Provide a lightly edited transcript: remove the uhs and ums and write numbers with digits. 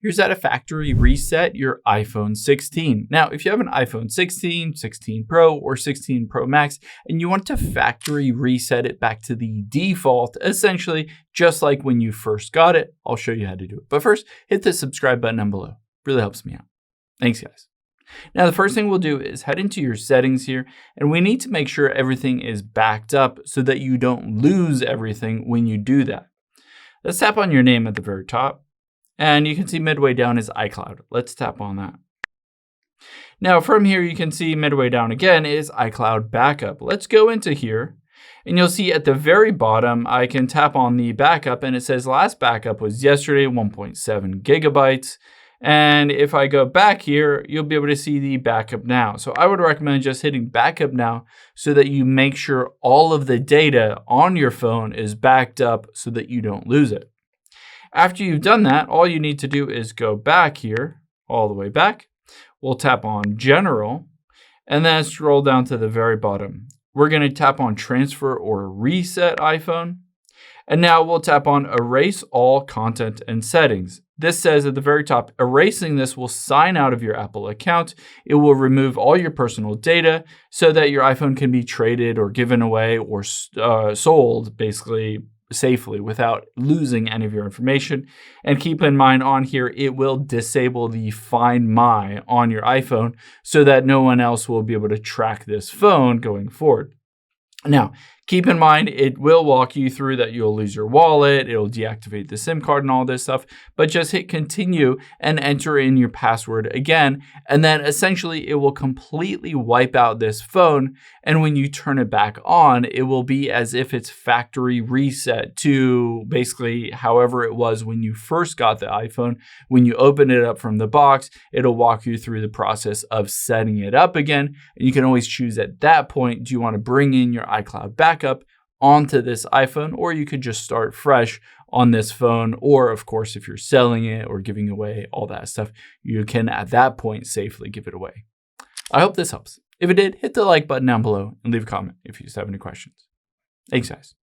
here's how to factory reset your iPhone 16. Now, if you have an iPhone 16, 16 Pro, or 16 Pro Max, and you want to factory reset it back to the default, essentially just like when you first got it, I'll show you how to do it. But first, hit the subscribe button down below. Really helps me out. Thanks, guys. Now, the first thing we'll do is head into your settings here, and we need to make sure everything is backed up so that you don't lose everything when you do that. Let's tap on your name at the very top, and you can see midway down is iCloud. Let's tap on that. Now, from here, you can see midway down again is iCloud Backup. Let's go into here, and you'll see at the very bottom, I can tap on the backup, and it says last backup was yesterday, 1.7 gigabytes. And if I go back here, you'll be able to see the backup now. So I would recommend just hitting backup now so that you make sure all of the data on your phone is backed up so that you don't lose it. After you've done that, all you need to do is go back here, all the way back. We'll tap on General, and then scroll down to the very bottom. We're going to tap on Transfer or Reset iPhone. And now we'll tap on Erase All Content and Settings. This says at the very top, erasing this will sign out of your Apple account. It will remove all your personal data so that your iPhone can be traded or given away or sold basically safely without losing any of your information. And keep in mind on here, it will disable the Find My on your iPhone so that no one else will be able to track this phone going forward. Now, keep in mind, it will walk you through that you'll lose your wallet, it'll deactivate the SIM card and all this stuff, but just hit continue and enter in your password again. And then essentially it will completely wipe out this phone. And when you turn it back on, it will be as if it's factory reset to basically however it was when you first got the iPhone. When you open it up from the box, it'll walk you through the process of setting it up again. And you can always choose at that point, do you want to bring in your iCloud backup onto this iPhone, or you could just start fresh on this phone. Or of course, if you're selling it or giving away all that stuff, you can at that point safely give it away. I hope this helps. If it did, hit the like button down below and leave a comment if you just have any questions. Thanks, guys.